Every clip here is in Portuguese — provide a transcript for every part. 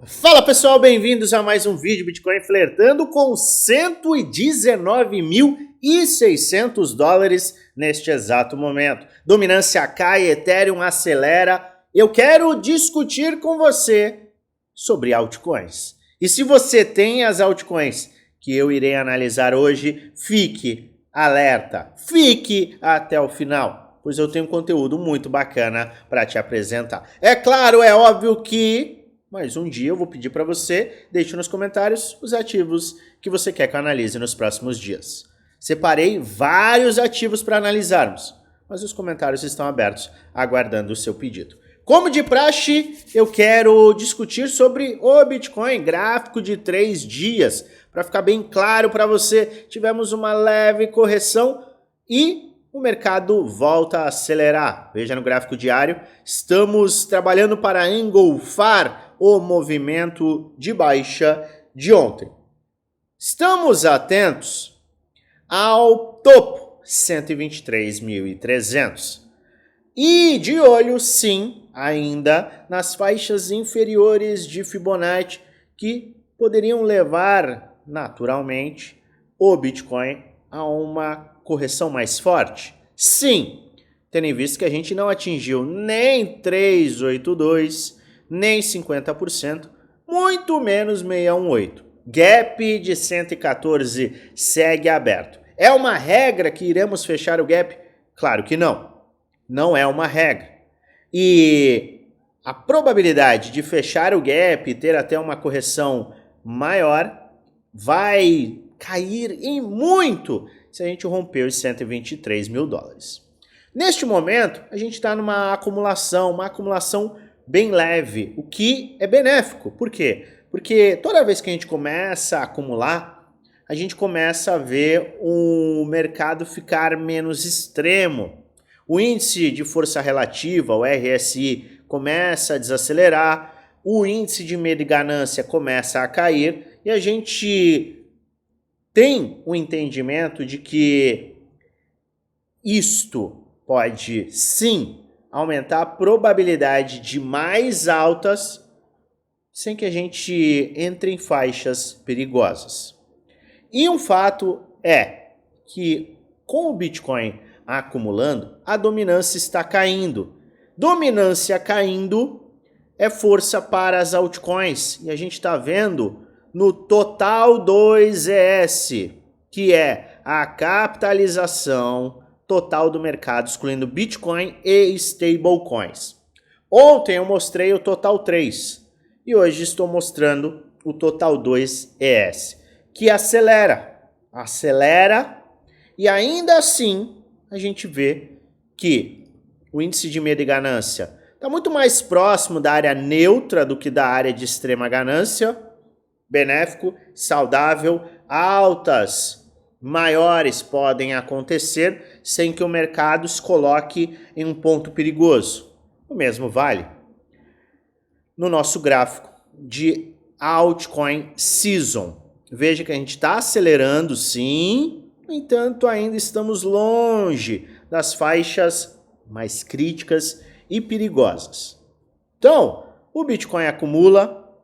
Fala pessoal, bem-vindos a mais um vídeo Bitcoin flertando com 119.600 dólares neste exato momento. Dominância cai, Ethereum acelera. Eu quero discutir com você sobre altcoins. E se você tem as altcoins que eu irei analisar hoje, fique alerta, fique até o final, pois eu tenho conteúdo muito bacana para te apresentar. É claro, é óbvio que mas um dia eu vou pedir para você, deixe nos comentários os ativos que você quer que eu analise nos próximos dias. Separei vários ativos para analisarmos, mas os comentários estão abertos, aguardando o seu pedido. Como de praxe, eu quero discutir sobre o Bitcoin, gráfico de 3 dias. Para ficar bem claro para você, tivemos uma leve correção e o mercado volta a acelerar. Veja no gráfico diário, estamos trabalhando para engolfar o movimento de baixa de ontem. Estamos atentos ao topo, 123.300. E de olho, sim, ainda nas faixas inferiores de Fibonacci, que poderiam levar, naturalmente, o Bitcoin a uma correção mais forte. Sim, tendo em vista que a gente não atingiu nem 382, nem 50%, muito menos 618. Gap de 114 segue aberto. É uma regra que iremos fechar o gap? Claro que não. Não é uma regra. E a probabilidade de fechar o gap e ter até uma correção maior vai cair em muito se a gente romper os 123 mil dólares. Neste momento, a gente está numa acumulação bem leve, o que é benéfico. Por quê? Porque toda vez que a gente começa a acumular, a gente começa a ver o mercado ficar menos extremo. O índice de força relativa, o RSI, começa a desacelerar, o índice de medo e ganância começa a cair e a gente tem o entendimento de que isto pode sim aumentar a probabilidade de mais altas sem que a gente entre em faixas perigosas. E um fato é que com o Bitcoin acumulando, a dominância está caindo. Dominância caindo é força para as altcoins. E a gente está vendo no total 2ES, que é a capitalização total do mercado, excluindo Bitcoin e stablecoins. Ontem eu mostrei o total 3 e hoje estou mostrando o total 2ES, que acelera e ainda assim a gente vê que o índice de medo e ganância está muito mais próximo da área neutra do que da área de extrema ganância, benéfico, saudável, altas maiores podem acontecer sem que o mercado se coloque em um ponto perigoso. O mesmo vale no nosso gráfico de altcoin season. Veja que a gente está acelerando sim, no entanto ainda estamos longe das faixas mais críticas e perigosas. Então, o Bitcoin acumula,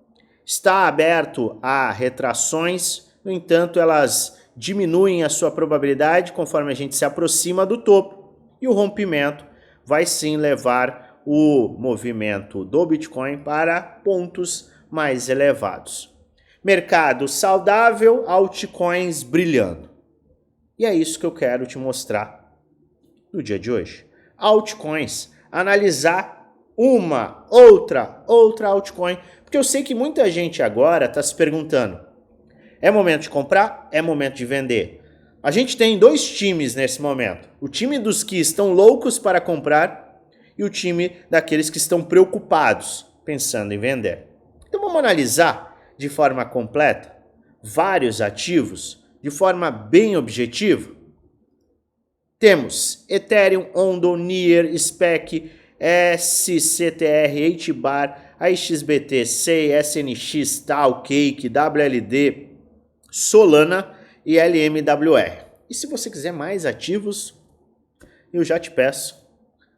está aberto a retrações, no entanto elas diminuem a sua probabilidade conforme a gente se aproxima do topo e o rompimento vai sim levar o movimento do Bitcoin para pontos mais elevados. Mercado saudável, altcoins brilhando. E é isso que eu quero te mostrar no dia de hoje. Altcoins, analisar uma, outra altcoin, porque eu sei que muita gente agora está se perguntando, é momento de comprar? É momento de vender? A gente tem dois times nesse momento. O time dos que estão loucos para comprar e o time daqueles que estão preocupados, pensando em vender. Então vamos analisar de forma completa vários ativos de forma bem objetiva. Temos Ethereum, Ondo, Near, SPEC, SCTR, HBAR, AXBT, SEI, SNX, TAL, Cake, WLD, Solana e LMWR. E se você quiser mais ativos, eu já te peço,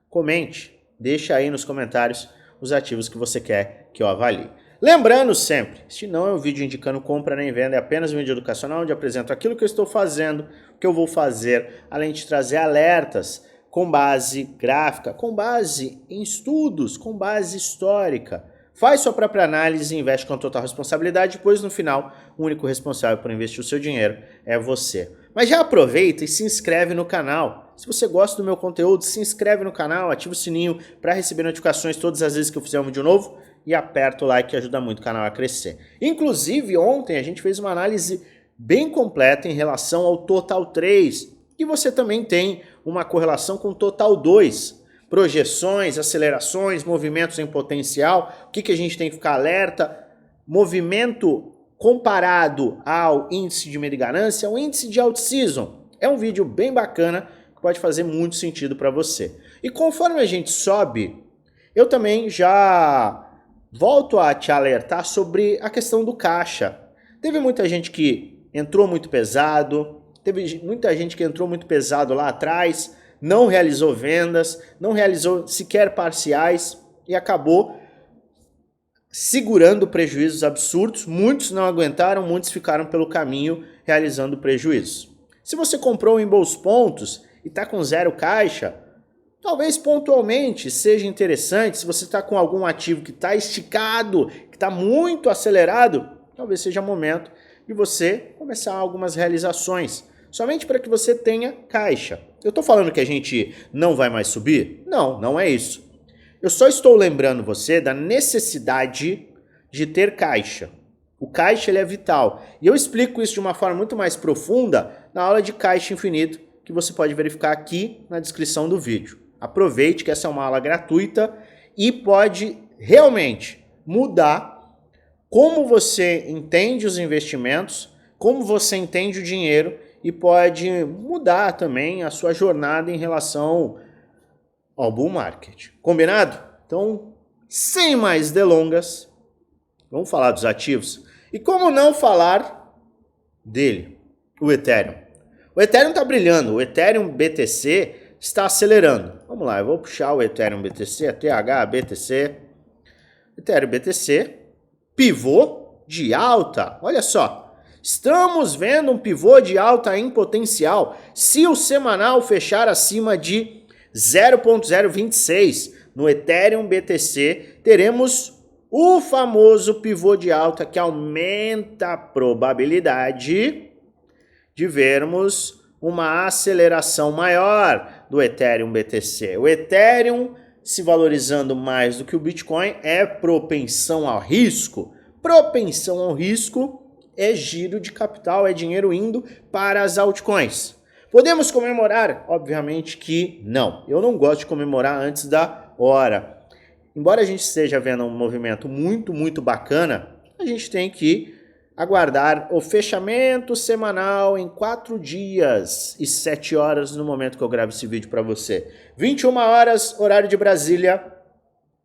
comente, deixa aí nos comentários os ativos que você quer que eu avalie. Lembrando sempre, este não é um vídeo indicando compra nem venda, é apenas um vídeo educacional onde apresento aquilo que eu estou fazendo, o que eu vou fazer, além de trazer alertas com base gráfica, com base em estudos, com base histórica. Faz sua própria análise e investe com total responsabilidade, pois no final, o único responsável por investir o seu dinheiro é você. Mas já aproveita e se inscreve no canal. Se você gosta do meu conteúdo, se inscreve no canal, ativa o sininho para receber notificações todas as vezes que eu fizer um vídeo novo e aperta o like que ajuda muito o canal a crescer. Inclusive, ontem a gente fez uma análise bem completa em relação ao Total 3, e você também tem uma correlação com o Total 2. Projeções, acelerações, movimentos em potencial, o que a gente tem que ficar alerta, movimento comparado ao índice de medo e ganância, o índice de out-season. É um vídeo bem bacana que pode fazer muito sentido para você. E conforme a gente sobe, eu também já volto a te alertar sobre a questão do caixa. Teve muita gente que entrou muito pesado, teve muita gente que entrou muito pesado lá atrás, não realizou vendas, não realizou sequer parciais e acabou segurando prejuízos absurdos. Muitos não aguentaram, muitos ficaram pelo caminho realizando prejuízos. Se você comprou em bons pontos e está com zero caixa, talvez pontualmente seja interessante. Se você está com algum ativo que está esticado, que está muito acelerado, talvez seja momento de você começar algumas realizações, somente para que você tenha caixa. Eu estou falando que a gente não vai mais subir? Não, não é isso. Eu só estou lembrando você da necessidade de ter caixa. O caixa ele é vital. E eu explico isso de uma forma muito mais profunda na aula de caixa infinito, que você pode verificar aqui na descrição do vídeo. Aproveite que essa é uma aula gratuita e pode realmente mudar como você entende os investimentos, como você entende o dinheiro, e pode mudar também a sua jornada em relação ao bull market. Combinado? Então, sem mais delongas, vamos falar dos ativos. E como não falar dele, o Ethereum. O Ethereum está brilhando, o Ethereum BTC está acelerando. Vamos lá, eu vou puxar o Ethereum BTC, TH, BTC. Ethereum BTC, pivô de alta, olha só. Estamos vendo um pivô de alta em potencial. Se o semanal fechar acima de 0.026 no Ethereum BTC, teremos o famoso pivô de alta que aumenta a probabilidade de vermos uma aceleração maior do Ethereum BTC. O Ethereum se valorizando mais do que o Bitcoin é propensão ao risco. Propensão ao risco é giro de capital, é dinheiro indo para as altcoins. Podemos comemorar? Obviamente que não. Eu não gosto de comemorar antes da hora. Embora a gente esteja vendo um movimento muito bacana, a gente tem que aguardar o fechamento semanal em 4 dias e 7 horas no momento que eu gravo esse vídeo para você. 21 horas, horário de Brasília,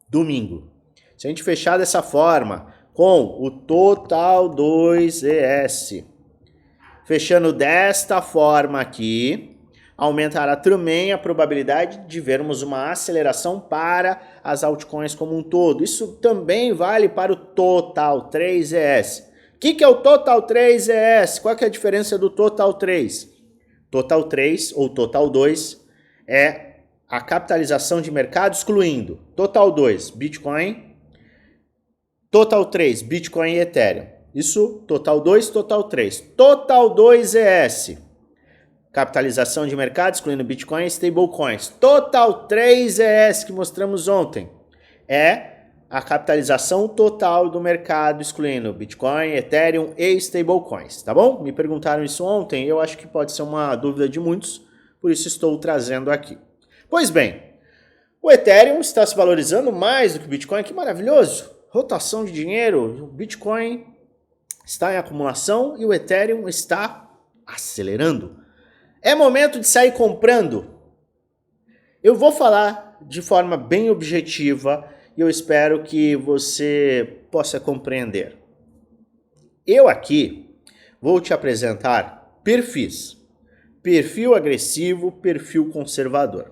domingo. Se a gente fechar dessa forma, com o Total 2 ES, fechando desta forma aqui, aumentará também a probabilidade de vermos uma aceleração para as altcoins como um todo. Isso também vale para o Total 3 ES. O que é o Total 3 ES? Qual que é a diferença do Total 3? Total 3 ou Total 2 é a capitalização de mercado excluindo Total 2, Bitcoin, Total 3, Bitcoin e Ethereum. Isso, Total 2, Total 3. Total 2 ES, capitalização de mercado, excluindo Bitcoin e stablecoins. Total 3 ES, que mostramos ontem, é a capitalização total do mercado, excluindo Bitcoin, Ethereum e stablecoins, tá bom? Me perguntaram isso ontem, eu acho que pode ser uma dúvida de muitos, por isso estou trazendo aqui. Pois bem, o Ethereum está se valorizando mais do que o Bitcoin, que maravilhoso! Rotação de dinheiro, o Bitcoin está em acumulação e o Ethereum está acelerando. É momento de sair comprando. Eu vou falar de forma bem objetiva e eu espero que você possa compreender. Eu aqui vou te apresentar perfis. Perfil agressivo, perfil conservador.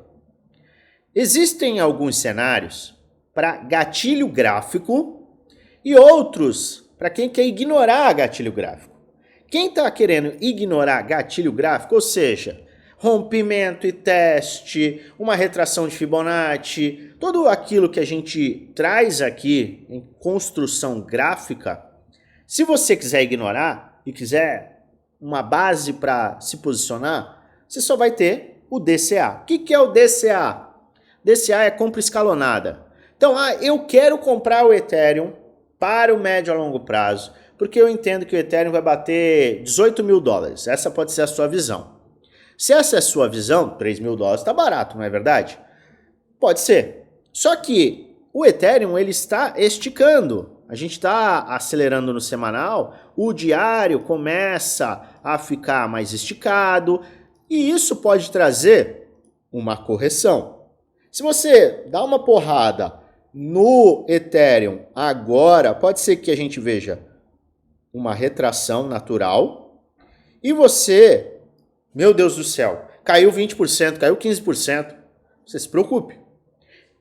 Existem alguns cenários para gatilho gráfico e outros para quem quer ignorar gatilho gráfico. Quem está querendo ignorar gatilho gráfico, ou seja, rompimento e teste, uma retração de Fibonacci, tudo aquilo que a gente traz aqui em construção gráfica, se você quiser ignorar e quiser uma base para se posicionar, você só vai ter o DCA. O que é o DCA? DCA é compra escalonada. Então, eu quero comprar o Ethereum para o médio a longo prazo, porque eu entendo que o Ethereum vai bater 18 mil dólares. Essa pode ser a sua visão. Se essa é a sua visão, 3 mil dólares está barato, não é verdade? Pode ser. Só que o Ethereum ele está esticando. A gente está acelerando no semanal, o diário começa a ficar mais esticado e isso pode trazer uma correção. Se você dá uma porrada no Ethereum agora, pode ser que a gente veja uma retração natural e você, meu Deus do céu, caiu 20%, caiu 15%, você se preocupe.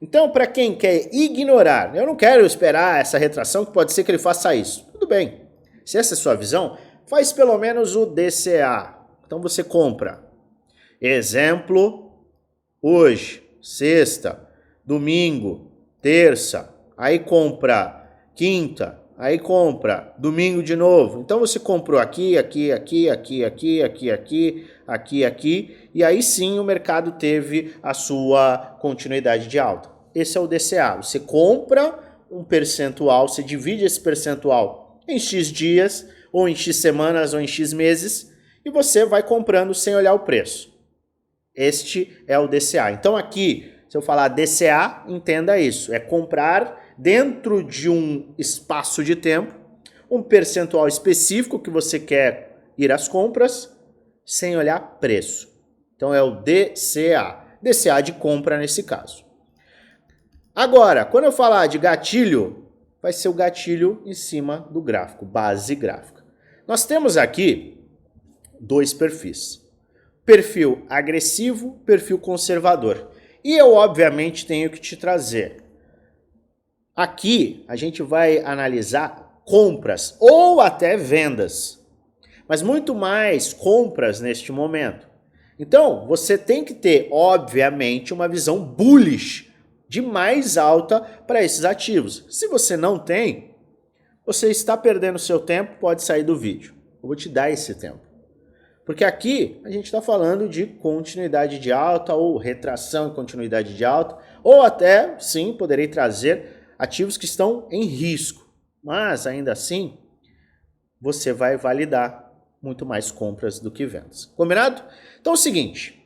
Então, para quem quer ignorar, eu não quero esperar essa retração, que pode ser que ele faça isso. Tudo bem. Se essa é a sua visão, faz pelo menos o DCA. Então você compra. Exemplo, hoje, sexta, domingo, terça, aí compra quinta, aí compra domingo de novo. Então você comprou aqui, aqui, aqui, aqui, aqui, aqui, aqui, aqui, aqui, e aí sim o mercado teve a sua continuidade de alta. Esse é o DCA. Você compra um percentual, você divide esse percentual em X dias, ou em X semanas, ou em X meses, e você vai comprando sem olhar o preço. Este é o DCA. Então aqui, se eu falar DCA, entenda isso. É comprar dentro de um espaço de tempo, um percentual específico que você quer ir às compras, sem olhar preço. Então é o DCA. DCA de compra nesse caso. Agora, quando eu falar de gatilho, vai ser o gatilho em cima do gráfico, base gráfica. Nós temos aqui dois perfis. Perfil agressivo, perfil conservador. E eu, obviamente, tenho que te trazer. Aqui, a gente vai analisar compras ou até vendas. Mas muito mais compras neste momento. Então, você tem que ter, obviamente, uma visão bullish de mais alta para esses ativos. Se você não tem, você está perdendo seu tempo, pode sair do vídeo. Eu vou te dar esse tempo. Porque aqui a gente está falando de continuidade de alta ou retração em continuidade de alta, ou até, sim, poderei trazer ativos que estão em risco. Mas, ainda assim, você vai validar muito mais compras do que vendas. Combinado? Então é o seguinte,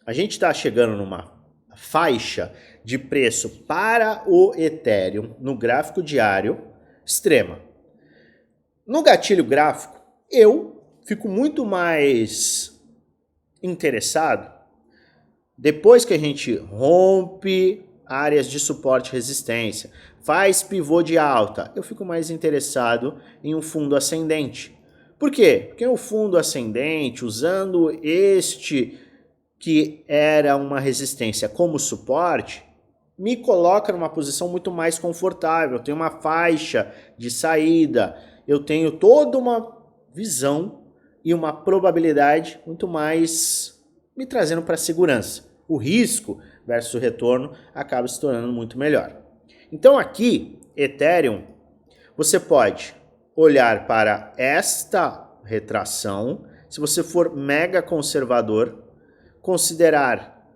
a gente está chegando numa faixa de preço para o Ethereum no gráfico diário extrema. No gatilho gráfico, eu fico muito mais interessado depois que a gente rompe áreas de suporte e resistência, faz pivô de alta, eu fico mais interessado em um fundo ascendente. Por quê? Porque o fundo ascendente, usando este que era uma resistência como suporte, me coloca numa posição muito mais confortável. Eu tenho uma faixa de saída, eu tenho toda uma visão e uma probabilidade muito mais me trazendo para a segurança. O risco versus o retorno acaba se tornando muito melhor. Então aqui, Ethereum, você pode olhar para esta retração, se você for mega conservador, considerar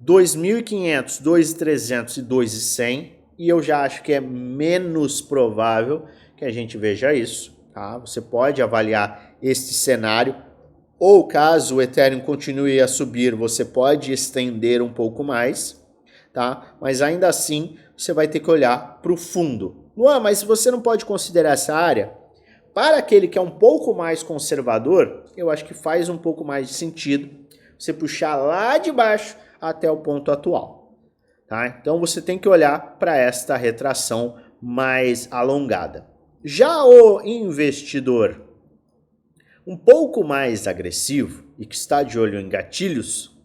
2.500, 2.300 e 2.100, e eu já acho que é menos provável que a gente veja isso. Tá? Você pode avaliar este cenário, ou caso o Ethereum continue a subir, você pode estender um pouco mais, tá? Mas ainda assim, você vai ter que olhar para o fundo. Luan, mas você não pode considerar essa área? Para aquele que é um pouco mais conservador, eu acho que faz um pouco mais de sentido você puxar lá de baixo até o ponto atual. Tá? Então você tem que olhar para esta retração mais alongada. Já o investidor um pouco mais agressivo e que está de olho em gatilhos,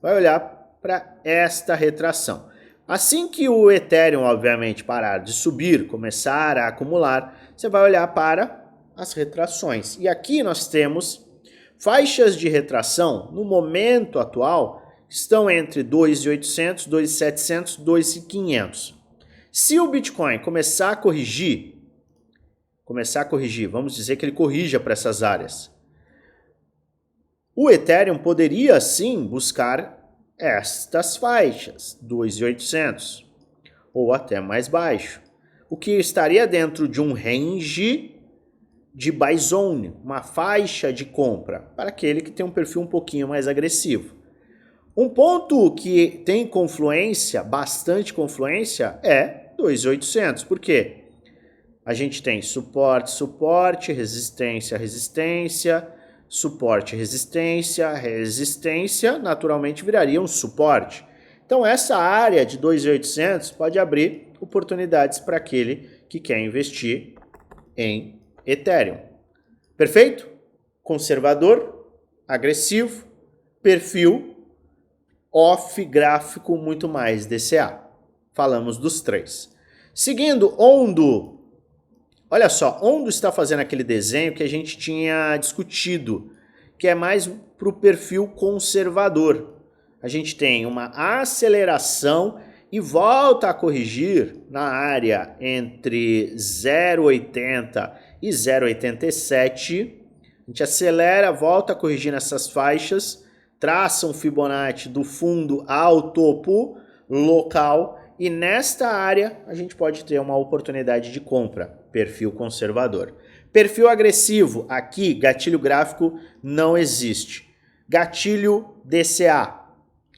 vai olhar para esta retração. Assim que o Ethereum, obviamente, parar de subir, começar a acumular, você vai olhar para as retrações. E aqui nós temos faixas de retração, no momento atual, estão entre 2.800, 2.700, 2.500. Se o Bitcoin começar a corrigir, vamos dizer que ele corrija para essas áreas, o Ethereum poderia sim buscar estas faixas, 2.800 ou até mais baixo, o que estaria dentro de um range de buy zone, uma faixa de compra, para aquele que tem um perfil um pouquinho mais agressivo. Um ponto que tem confluência, bastante confluência, é 2.800. Por quê? A gente tem suporte, suporte, resistência, resistência, suporte, resistência, resistência, naturalmente viraria um suporte. Então essa área de 2.800 pode abrir oportunidades para aquele que quer investir em Ethereum. Perfeito? Conservador, agressivo, perfil, off, gráfico, muito mais DCA. Falamos dos três. Seguindo, Ondo. Olha só, Ondo está fazendo aquele desenho que a gente tinha discutido, que é mais para o perfil conservador. A gente tem uma aceleração e volta a corrigir na área entre 0,80 e 0,87. A gente acelera, volta a corrigir nessas faixas, traça um Fibonacci do fundo ao topo local e nesta área a gente pode ter uma oportunidade de compra. Perfil conservador. Perfil agressivo, aqui gatilho gráfico não existe. Gatilho DCA.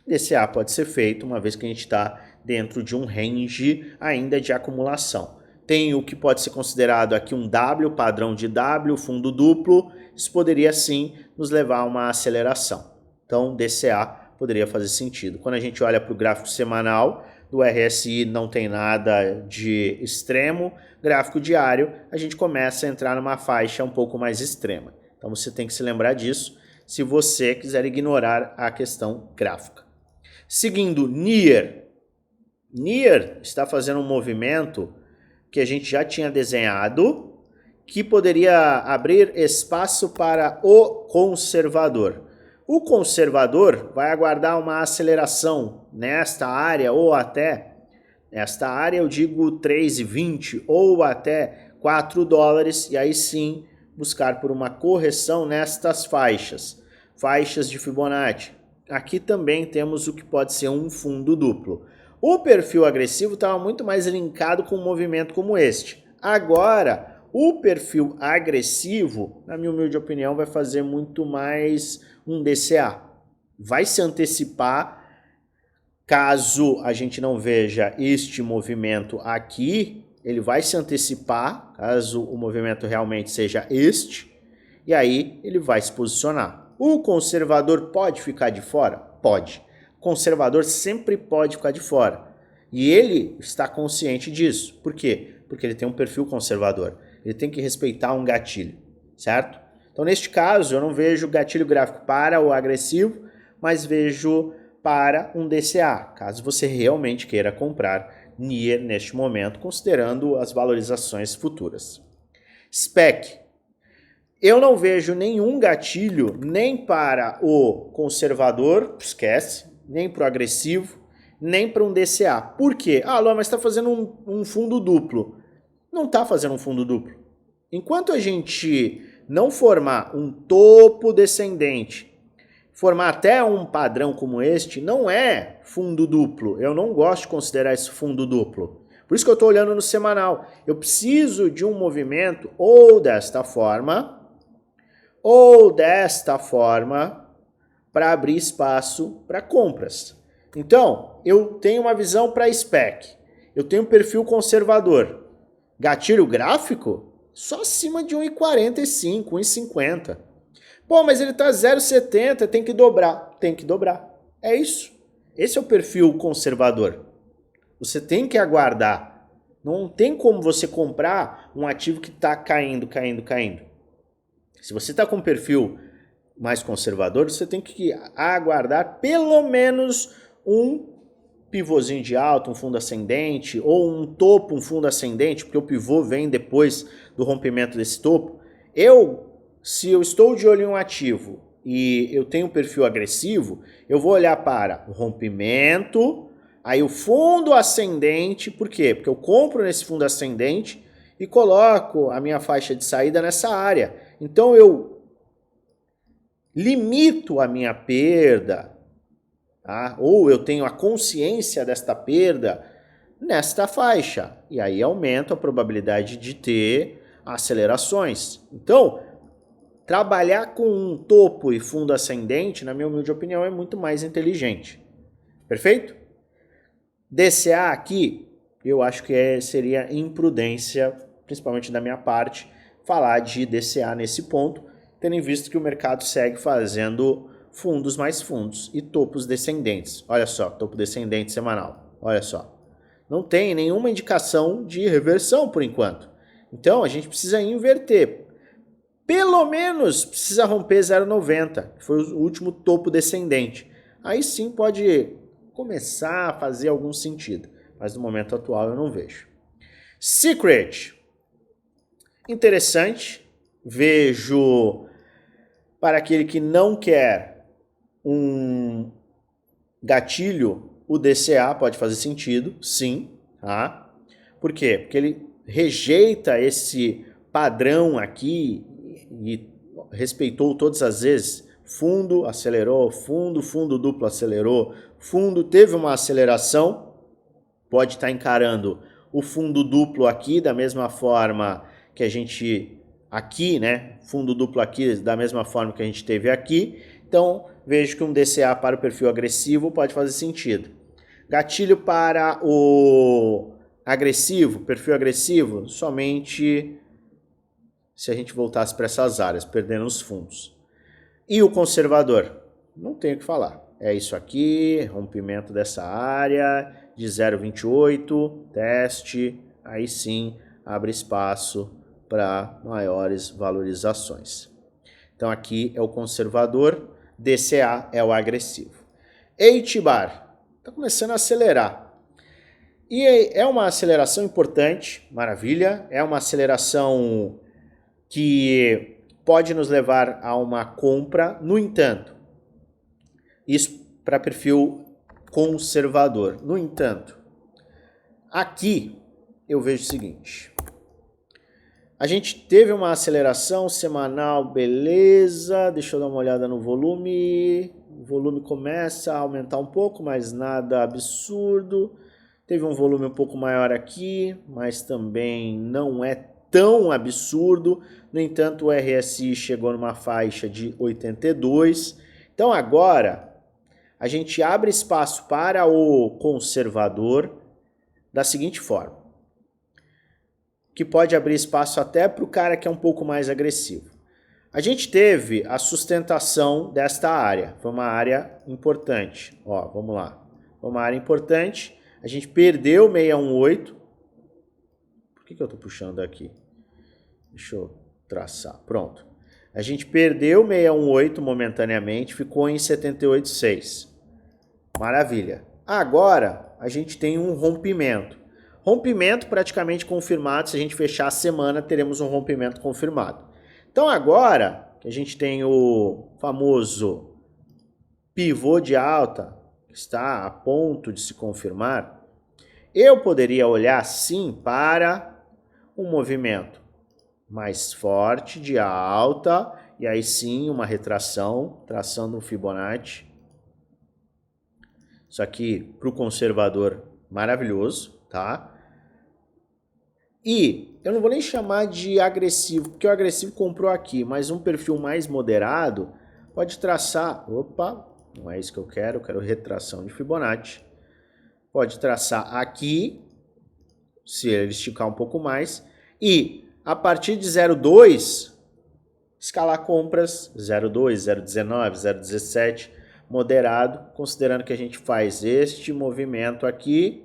DCA pode ser feito uma vez que a gente está dentro de um range ainda de acumulação. Tem o que pode ser considerado aqui um W, padrão de W, fundo duplo. Isso poderia sim nos levar a uma aceleração. Então DCA poderia fazer sentido. Quando a gente olha para o gráfico semanal do RSI não tem nada de extremo. Gráfico diário, a gente começa a entrar numa faixa um pouco mais extrema. Então você tem que se lembrar disso se você quiser ignorar a questão gráfica. Seguindo, NIR. NIR está fazendo um movimento que a gente já tinha desenhado, que poderia abrir espaço para o conservador. O conservador vai aguardar uma aceleração nesta área ou até, nesta área eu digo 3,20 ou até 4 dólares e aí sim buscar por uma correção nestas faixas. Faixas de Fibonacci. Aqui também temos o que pode ser um fundo duplo. O perfil agressivo estava muito mais linkado com um movimento como este. Agora, o perfil agressivo, na minha humilde opinião, vai fazer muito mais um DCA. Vai se antecipar, caso a gente não veja este movimento aqui, ele vai se antecipar, caso o movimento realmente seja este, e aí ele vai se posicionar. O conservador pode ficar de fora? Pode. O conservador sempre pode ficar de fora. E ele está consciente disso. Por quê? Porque ele tem um perfil conservador. Ele tem que respeitar um gatilho, certo? Então, neste caso, eu não vejo gatilho gráfico para o agressivo, mas vejo para um DCA, caso você realmente queira comprar NIR neste momento, considerando as valorizações futuras. SPEC. Eu não vejo nenhum gatilho nem para o conservador, esquece, nem para o agressivo, nem para um DCA. Por quê? Ah, Luan, mas está fazendo um fundo duplo. Não está fazendo um fundo duplo. Enquanto a gente não formar um topo descendente, formar até um padrão como este, não é fundo duplo. Eu não gosto de considerar isso fundo duplo. Por isso que eu estou olhando no semanal. Eu preciso de um movimento ou desta forma para abrir espaço para compras. Então, eu tenho uma visão para SPEC. Eu tenho um perfil conservador. Gatilho gráfico? Só acima de 1,45, 1,50. Pô, mas ele está 0,70, tem que dobrar. Tem que dobrar. É isso. Esse é o perfil conservador. Você tem que aguardar. Não tem como você comprar um ativo que está caindo. Se você está com um perfil mais conservador, você tem que aguardar pelo menos um pivôzinho de alta, um fundo ascendente, ou um topo, um fundo ascendente, porque o pivô vem depois do rompimento desse topo, se eu estou de olho em um ativo e eu tenho um perfil agressivo, eu vou olhar para o rompimento, aí o fundo ascendente, por quê? Porque eu compro nesse fundo ascendente e coloco a minha faixa de saída nessa área. Então eu limito a minha perda, tá? Ou eu tenho a consciência desta perda nesta faixa. E aí aumento a probabilidade de ter acelerações. Então, trabalhar com um topo e fundo ascendente, na minha humilde opinião, é muito mais inteligente. Perfeito? DCA aqui, eu acho que seria imprudência, principalmente da minha parte, falar de DCA nesse ponto, tendo em vista que o mercado segue fazendo fundos mais fundos e topos descendentes. Olha só, topo descendente semanal. Olha só. Não tem nenhuma indicação de reversão por enquanto. Então a gente precisa inverter. Pelo menos precisa romper 0,90, que foi o último topo descendente. Aí sim pode começar a fazer algum sentido. Mas no momento atual eu não vejo. Secret. Interessante. Vejo para aquele que não quer um gatilho, o DCA pode fazer sentido, sim. Tá? Por quê? Porque ele rejeita esse padrão aqui e respeitou todas as vezes. Fundo acelerou, fundo duplo acelerou, fundo teve uma aceleração, pode estar encarando o fundo duplo aqui da mesma forma que a gente aqui, né? Fundo duplo aqui da mesma forma que a gente teve aqui. Então, vejo que um DCA para o perfil agressivo pode fazer sentido. Gatilho para o agressivo, perfil agressivo, somente se a gente voltasse para essas áreas, perdendo os fundos. E o conservador? Não tenho o que falar. É isso aqui, rompimento dessa área de 0,28, teste, aí sim abre espaço para maiores valorizações. Então aqui é o conservador, DCA é o agressivo. H-bar está começando a acelerar. E é uma aceleração importante, maravilha, é uma aceleração que pode nos levar a uma compra. No entanto, isso para perfil conservador. No entanto, aqui eu vejo o seguinte. A gente teve uma aceleração semanal, beleza. Deixa eu dar uma olhada no volume. O volume começa a aumentar um pouco, mas nada absurdo. Teve um volume um pouco maior aqui, mas também não é tão absurdo. No entanto, o RSI chegou numa faixa de 82. Então agora a gente abre espaço para o conservador da seguinte forma, que pode abrir espaço até para o cara que é um pouco mais agressivo. A gente teve a sustentação desta área, foi uma área importante. Ó, vamos lá, foi uma área importante. A gente perdeu 618. Por que eu estou puxando aqui? Deixa eu traçar. Pronto. A gente perdeu 618 momentaneamente, ficou em 78,6. Maravilha. Agora a gente tem um rompimento. Rompimento praticamente confirmado. Se a gente fechar a semana, teremos um rompimento confirmado. Então agora que a gente tem o famoso pivô de alta, que está a ponto de se confirmar, eu poderia olhar sim para um movimento mais forte de alta, e aí sim uma retração, traçando um Fibonacci. Isso aqui para o conservador maravilhoso, tá? E eu não vou nem chamar de agressivo, porque o agressivo comprou aqui, mas um perfil mais moderado pode traçar, opa, não é isso que eu quero retração de Fibonacci. Pode traçar aqui, se ele esticar um pouco mais, e a partir de 0,2, escalar compras 0,2, 0,19, 0,17, moderado, considerando que a gente faz este movimento aqui,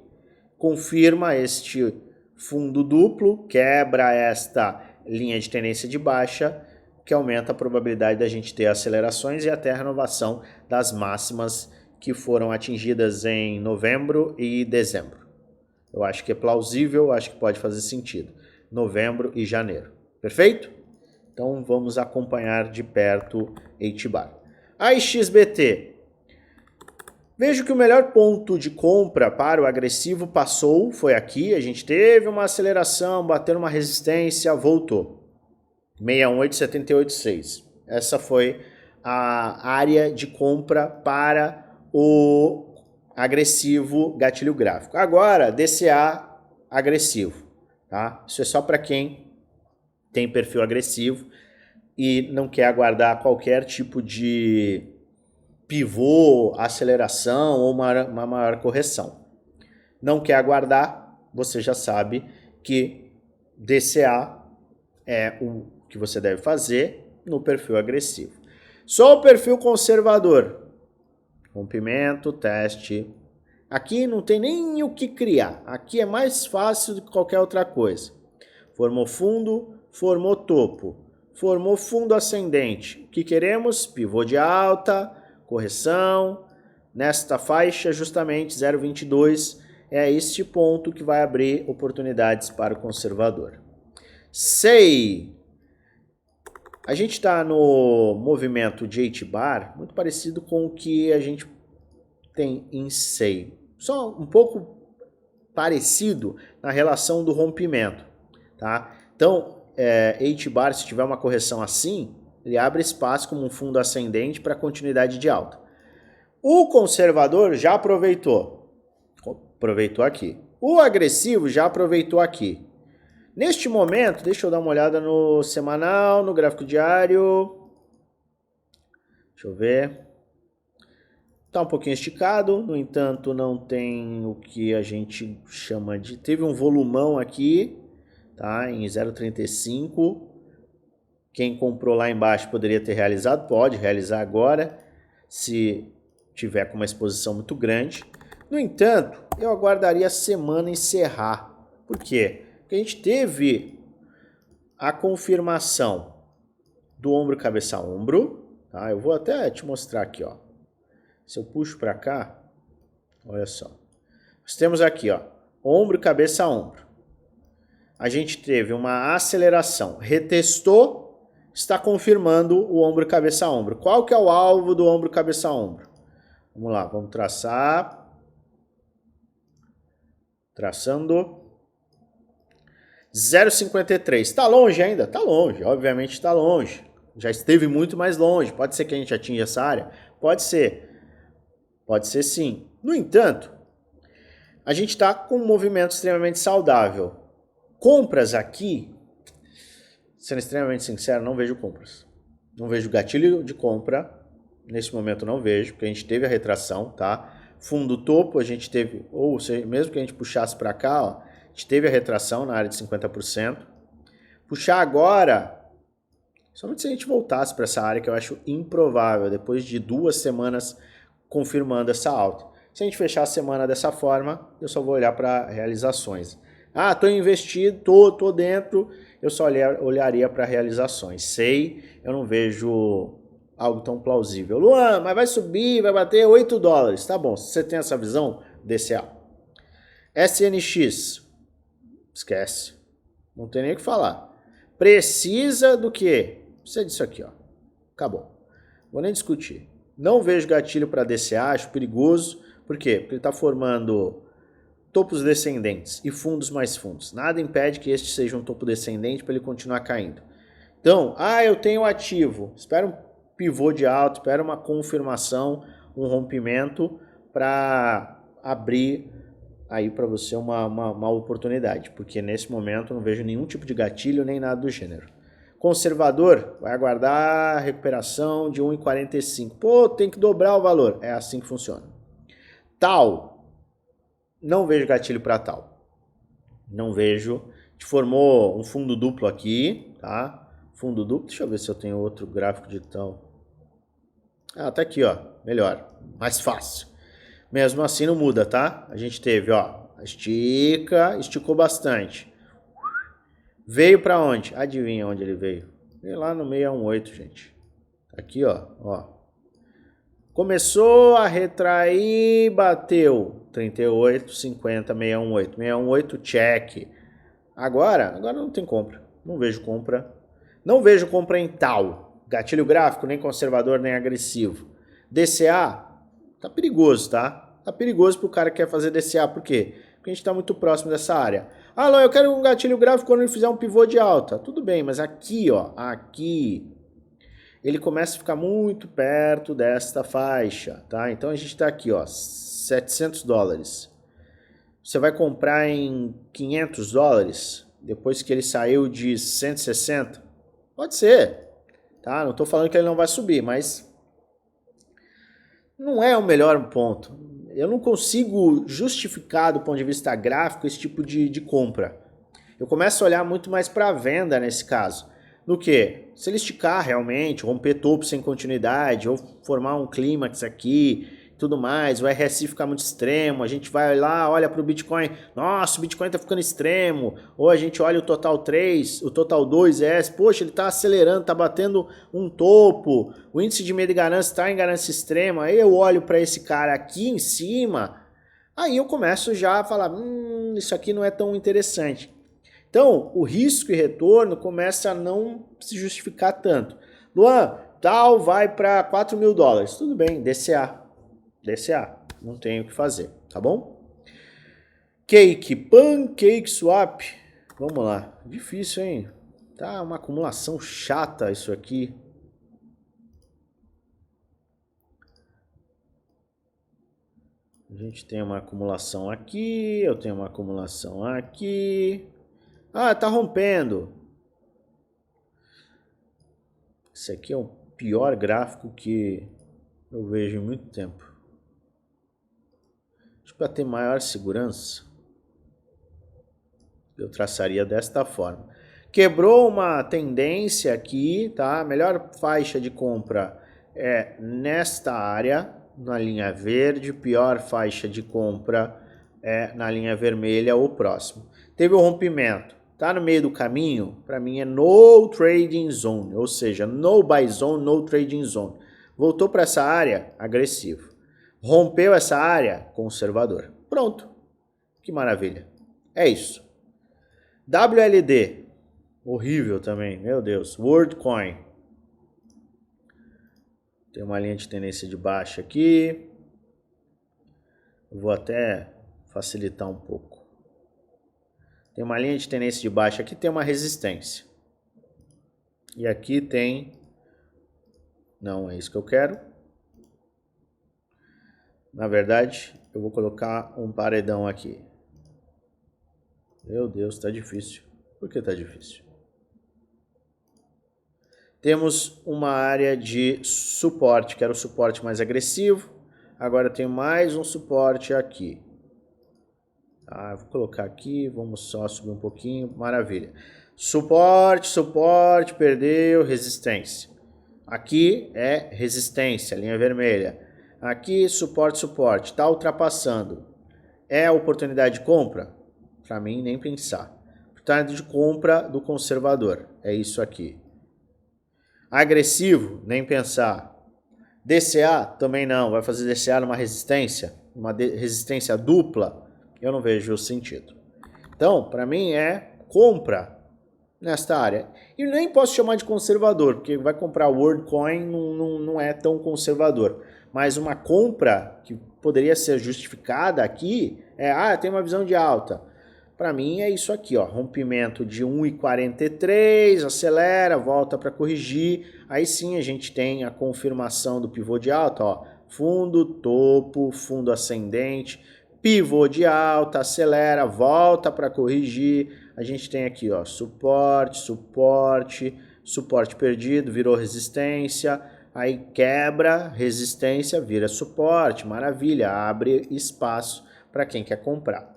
confirma este fundo duplo, quebra esta linha de tendência de baixa, que aumenta a probabilidade da gente ter acelerações e até a renovação das máximas que foram atingidas em novembro e dezembro. Eu acho que é plausível, acho que pode fazer sentido. Novembro e janeiro. Perfeito? Então vamos acompanhar de perto HBAR. A XBT. Vejo que o melhor ponto de compra para o agressivo passou, foi aqui. A gente teve uma aceleração, bateu uma resistência, voltou. 61878,6. Essa foi a área de compra para o agressivo gatilho gráfico. Agora, DCA agressivo, tá? Isso é só para quem tem perfil agressivo e não quer aguardar qualquer tipo de pivô, aceleração ou uma maior correção. Não quer aguardar, você já sabe que DCA é o que você deve fazer no perfil agressivo. Só o perfil conservador. Rompimento, teste. Aqui não tem nem o que criar. Aqui é mais fácil do que qualquer outra coisa. Formou fundo, formou topo. Formou fundo ascendente. O que queremos? Pivô de alta, correção. Nesta faixa, justamente 0,22, é este ponto que vai abrir oportunidades para o conservador. SEI. A gente está no movimento de HBAR, muito parecido com o que a gente tem em SEI. Só um pouco parecido na relação do rompimento. Tá? Então, HBAR, se tiver uma correção assim, ele abre espaço como um fundo ascendente para continuidade de alta. O conservador já aproveitou aqui. O agressivo já aproveitou aqui. Neste momento, deixa eu dar uma olhada no semanal, no gráfico diário. Deixa eu ver. Está um pouquinho esticado, no entanto, não tem o que a gente chama de... Teve um volumão aqui, tá? Em 0,35. Quem comprou lá embaixo poderia ter realizado, pode realizar agora, se tiver com uma exposição muito grande. No entanto, eu aguardaria a semana encerrar. Por quê? Porque a gente teve a confirmação do ombro, cabeça, ombro. Tá? Eu vou até te mostrar aqui, ó. Se eu puxo para cá, olha só. Nós temos aqui, ó, ombro, cabeça, ombro. A gente teve uma aceleração, retestou, está confirmando o ombro, cabeça, ombro. Qual que é o alvo do ombro, cabeça, ombro? Vamos lá, vamos traçar. Traçando. 0,53. Está longe ainda? Está longe, obviamente está longe. Já esteve muito mais longe. Pode ser que a gente atinja essa área? Pode ser. Pode ser sim. No entanto, a gente está com um movimento extremamente saudável. Compras aqui, sendo extremamente sincero, não vejo compras. Não vejo gatilho de compra. Nesse momento não vejo, porque a gente teve a retração, tá? Fundo topo a gente teve, ou seja, mesmo que a gente puxasse para cá, ó, a gente teve a retração na área de 50%. Puxar agora, somente se a gente voltasse para essa área que eu acho improvável, depois de 2 semanas confirmando essa alta. Se a gente fechar a semana dessa forma, eu só vou olhar para realizações. Ah, estou investido, tô dentro, eu só olharia para realizações. Sei, eu não vejo algo tão plausível. Luan, mas vai subir, vai bater 8 dólares. Tá bom, se você tem essa visão, DCA. SNX, esquece. Não tem nem o que falar. Precisa do quê? Precisa disso aqui, ó. Acabou. Vou nem discutir. Não vejo gatilho para DCA, acho perigoso. Por quê? Porque ele está formando topos descendentes e fundos mais fundos. Nada impede que este seja um topo descendente para ele continuar caindo. Então, eu tenho ativo. Espera um pivô de alta, espera uma confirmação, um rompimento para abrir aí para você uma oportunidade. Porque nesse momento eu não vejo nenhum tipo de gatilho nem nada do gênero. Conservador, vai aguardar a recuperação de 1,45. Pô, tem que dobrar o valor. É assim que funciona. Tal, não vejo gatilho para tal. Não vejo. A gente formou um fundo duplo aqui, tá? Fundo duplo. Deixa eu ver se eu tenho outro gráfico de tal. Tá aqui, ó. Melhor. Mais fácil. Mesmo assim não muda, tá? A gente teve, ó. Esticou bastante. Veio para onde? Adivinha onde ele veio? Veio lá no 618, gente. Aqui, ó. Começou a retrair, bateu 38, 50, 618. 618, check. Agora não tem compra. Não vejo compra. Não vejo compra em tal. Gatilho gráfico, nem conservador, nem agressivo. DCA, tá perigoso, tá? Tá perigoso pro cara que quer fazer DCA. Por quê? Porque a gente tá muito próximo dessa área. Ah, não, eu quero um gatilho gráfico quando ele fizer um pivô de alta. Tudo bem, mas aqui, ó, aqui, ele começa a ficar muito perto desta faixa, tá? Então a gente tá aqui, ó, $700. Você vai comprar em $500 depois que ele saiu de 160? Pode ser, tá? Não tô falando que ele não vai subir, mas não é o melhor ponto. Eu não consigo justificar do ponto de vista gráfico esse tipo de compra. Eu começo a olhar muito mais para a venda nesse caso. No que? Se ele esticar realmente, romper topo sem continuidade, ou formar um clímax aqui, tudo mais, o RSI ficar muito extremo, a gente vai lá, olha para o Bitcoin, nossa, o Bitcoin está ficando extremo, ou a gente olha o Total 3, o Total 2S, poxa, ele está acelerando, está batendo um topo, o índice de medo e ganância está em ganância extrema, aí eu olho para esse cara aqui em cima, aí eu começo já a falar, isso aqui não é tão interessante. Então, o risco e retorno começa a não se justificar tanto. Luan, tal vai para $4.000. Tudo bem, DCA. DCA, não tem o que fazer, tá bom? Cake, Pancake Swap. Vamos lá, difícil, hein? Tá uma acumulação chata isso aqui. A gente tem uma acumulação aqui, eu tenho uma acumulação aqui. Ah, tá rompendo. Esse aqui é o pior gráfico que eu vejo em muito tempo. Acho que para ter maior segurança, eu traçaria desta forma. Quebrou uma tendência aqui, tá? A melhor faixa de compra é nesta área, na linha verde. Pior faixa de compra é na linha vermelha ou próximo. Teve o rompimento. Tá no meio do caminho, para mim é no trading zone, ou seja, no buy zone, no trading zone. Voltou para essa área, agressivo. Rompeu essa área, conservador. Pronto. Que maravilha. É isso. WLD, horrível também, meu Deus. WorldCoin. Tem uma linha de tendência de baixa aqui. Eu vou até facilitar um pouco. Tem uma linha de tendência de baixa, aqui tem uma resistência. E aqui tem... Não é isso que eu quero. Na verdade, eu vou colocar um paredão aqui. Meu Deus, tá difícil. Por que tá difícil? Temos uma área de suporte, que era o suporte mais agressivo. Agora tem mais um suporte aqui. Tá, vou colocar aqui, vamos só subir um pouquinho, maravilha. Suporte, suporte, perdeu, resistência. Aqui é resistência, linha vermelha. Aqui, suporte, suporte, tá ultrapassando. É a oportunidade de compra? Para mim, nem pensar. Oportunidade de compra do conservador, é isso aqui. Agressivo, nem pensar. DCA, também não, vai fazer DCA numa resistência, uma resistência dupla, eu não vejo o sentido. Então, para mim é compra nesta área. E nem posso chamar de conservador, porque vai comprar WorldCoin não é tão conservador. Mas uma compra que poderia ser justificada aqui é, tem uma visão de alta. Para mim é isso aqui, ó, rompimento de 1,43, acelera, volta para corrigir. Aí sim a gente tem a confirmação do pivô de alta, ó, fundo, topo, fundo ascendente, pivô de alta, acelera, volta para corrigir. A gente tem aqui, ó, suporte, suporte, suporte perdido, virou resistência, aí quebra, resistência, vira suporte, maravilha, abre espaço para quem quer comprar.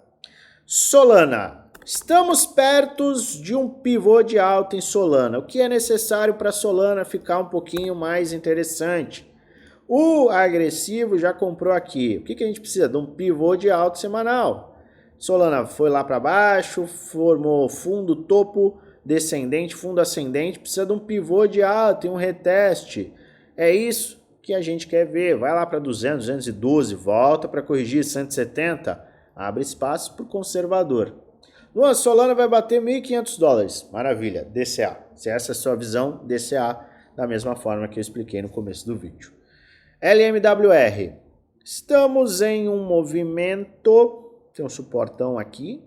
Solana, estamos perto de um pivô de alta em Solana. O que é necessário para Solana ficar um pouquinho mais interessante? O agressivo já comprou aqui. O que a gente precisa? De um pivô de alta semanal. Solana foi lá para baixo, formou fundo, topo, descendente, fundo ascendente. Precisa de um pivô de alta e um reteste. É isso. que a gente quer ver. Vai lá para 200, 212, volta para corrigir 170, abre espaço para o conservador. Luan, Solana vai bater $1.500. Maravilha, DCA. Se essa é a sua visão, DCA, da mesma forma que eu expliquei no começo do vídeo. LMWR. Estamos em um movimento, tem um suportão aqui,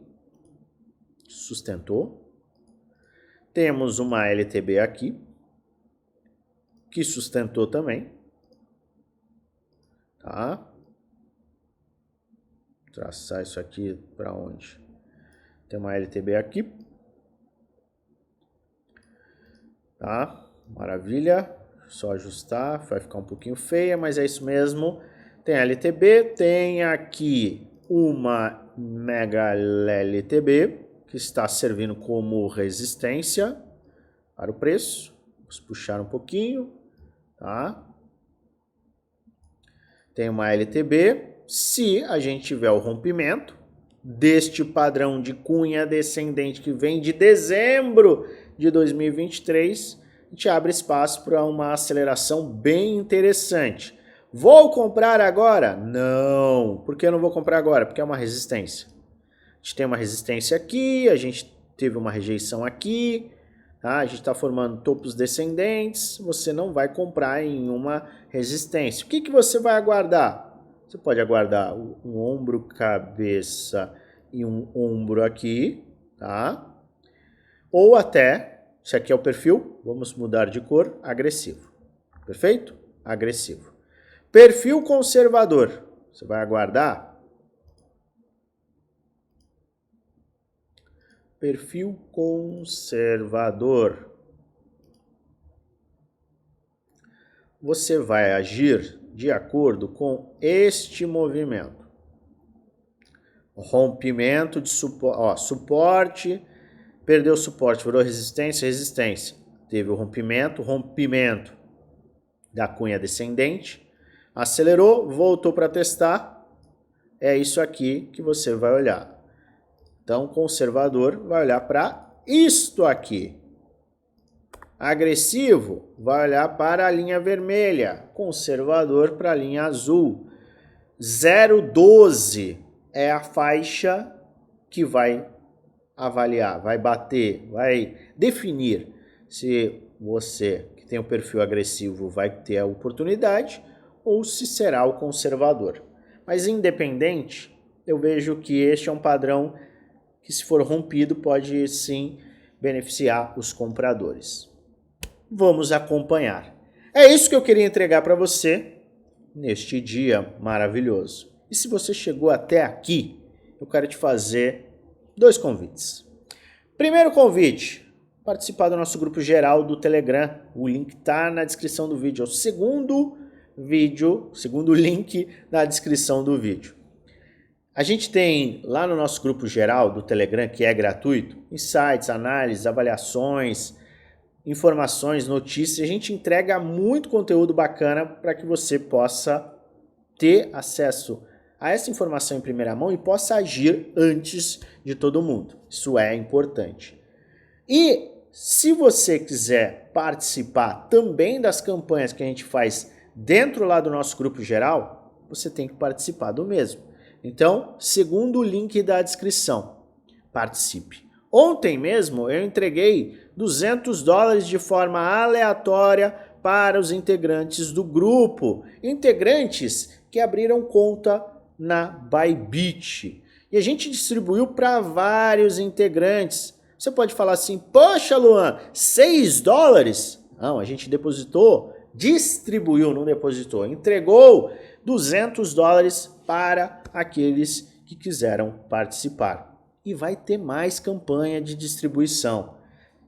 sustentou. Temos uma LTB aqui, que sustentou também. Tá? Traçar isso aqui para onde? Tem uma LTB aqui. Tá? Maravilha. Só ajustar, vai ficar um pouquinho feia, mas é isso mesmo. Tem LTB, tem aqui uma Mega LTB, que está servindo como resistência para o preço. Vamos puxar um pouquinho, tá? Tem uma LTB, se a gente tiver o rompimento deste padrão de cunha descendente que vem de dezembro de 2023, a gente abre espaço para uma aceleração bem interessante. Vou comprar agora? Não. Por que eu não vou comprar agora? Porque é uma resistência. A gente tem uma resistência aqui, a gente teve uma rejeição aqui, tá? A gente está formando topos descendentes, você não vai comprar em uma resistência. O que você vai aguardar? Você pode aguardar um ombro, cabeça e um ombro aqui, tá? Ou até, se aqui é o perfil, vamos mudar de cor, agressivo. Perfeito? Agressivo. Perfil conservador, você vai aguardar. Perfil conservador. Você vai agir de acordo com este movimento. Rompimento de suporte, perdeu o suporte, virou resistência, resistência. Teve o rompimento da cunha descendente. Acelerou, voltou para testar, é isso aqui que você vai olhar. Então, conservador vai olhar para isto aqui. Agressivo vai olhar para a linha vermelha, conservador para a linha azul. 0,12 é a faixa que vai avaliar, vai bater, vai definir se você que tem o perfil agressivo vai ter a oportunidade ou se será o conservador. Mas independente, eu vejo que este é um padrão que, se for rompido, pode sim beneficiar os compradores. Vamos acompanhar. É isso que eu queria entregar para você neste dia maravilhoso. E se você chegou até aqui, eu quero te fazer 2 convites. Primeiro convite, participar do nosso grupo geral do Telegram. O link está na descrição do vídeo. É o segundo link na descrição do vídeo. A gente tem lá no nosso grupo geral do Telegram, que é gratuito, insights, análises, avaliações, informações, notícias. A gente entrega muito conteúdo bacana para que você possa ter acesso a essa informação em primeira mão e possa agir antes de todo mundo. Isso é importante. E se você quiser participar também das campanhas que a gente faz dentro lá do nosso grupo geral, você tem que participar do mesmo. Então, segundo o link da descrição, participe. Ontem mesmo eu entreguei $200 de forma aleatória para os integrantes do grupo. Integrantes que abriram conta na Bybit. E a gente distribuiu para vários integrantes. Você pode falar assim, poxa Luan, $6? Não, a gente distribuiu, não depositou, entregou $200 para aqueles que quiseram participar. E vai ter mais campanha de distribuição.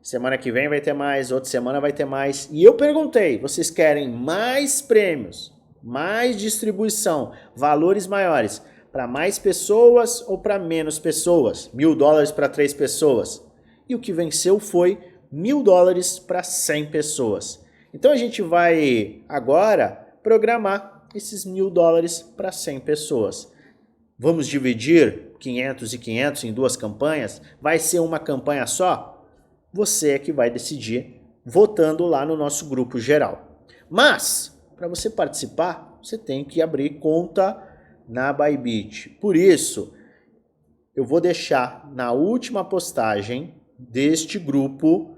Semana que vem vai ter mais, outra semana vai ter mais. E eu perguntei, vocês querem mais prêmios, mais distribuição, valores maiores, para mais pessoas ou para menos pessoas? $1.000 para 3 pessoas. E o que venceu foi $1.000 para 100 pessoas. Então a gente vai agora programar esses $1.000 para 100 pessoas. Vamos dividir 500 e 500 em 2 campanhas? Vai ser uma campanha só? Você é que vai decidir votando lá no nosso grupo geral. Mas para você participar, você tem que abrir conta na Bybit. Por isso, eu vou deixar na última postagem deste grupo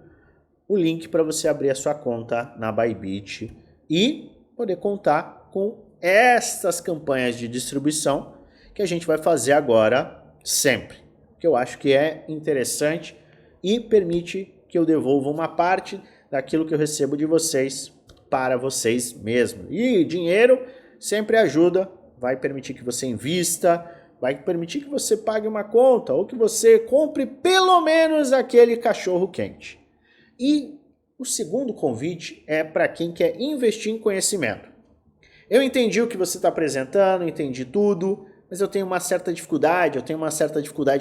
o link para você abrir a sua conta na Bybit e poder contar com estas campanhas de distribuição que a gente vai fazer agora sempre. Que eu acho que é interessante e permite que eu devolva uma parte daquilo que eu recebo de vocês para vocês mesmos. E dinheiro sempre ajuda, vai permitir que você invista, vai permitir que você pague uma conta ou que você compre pelo menos aquele cachorro quente. E o segundo convite é para quem quer investir em conhecimento. Eu entendi o que você está apresentando, entendi tudo, mas eu tenho uma certa dificuldade,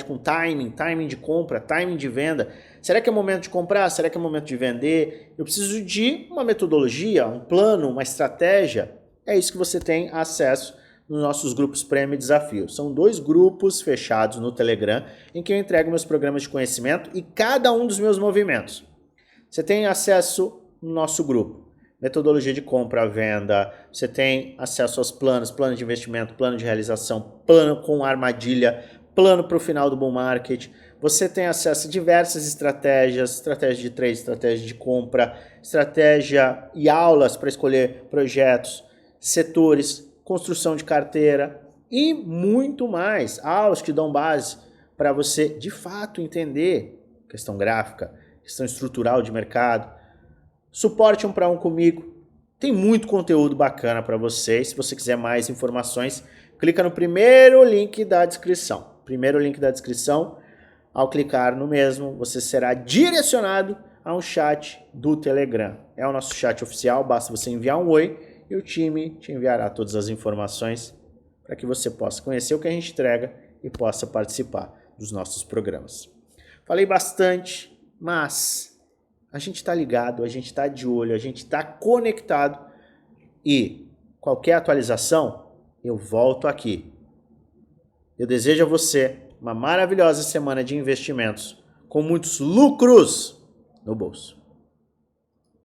com timing de compra, timing de venda. Será que é momento de comprar? Será que é momento de vender? Eu preciso de uma metodologia, um plano, uma estratégia. É isso que você tem acesso nos nossos grupos Prêmio e Desafio. São 2 grupos fechados no Telegram em que eu entrego meus programas de conhecimento e cada um dos meus movimentos. Você tem acesso no nosso grupo. Metodologia de compra, venda, você tem acesso aos planos, plano de investimento, plano de realização, plano com armadilha, plano para o final do bull market. Você tem acesso a diversas estratégias, estratégia de trade, estratégia de compra, estratégia e aulas para escolher projetos, setores, construção de carteira e muito mais. Aulas que dão base para você de fato entender questão gráfica, questão estrutural de mercado. Suporte 1 para 1 comigo. Tem muito conteúdo bacana para vocês. Se você quiser mais informações, clica no primeiro link da descrição. Ao clicar no mesmo, você será direcionado a um chat do Telegram. É o nosso chat oficial, basta você enviar um oi e o time te enviará todas as informações para que você possa conhecer o que a gente entrega e possa participar dos nossos programas. Falei bastante, mas a gente está ligado, a gente está de olho, a gente está conectado e qualquer atualização, eu volto aqui. Eu desejo a você uma maravilhosa semana de investimentos com muitos lucros no bolso.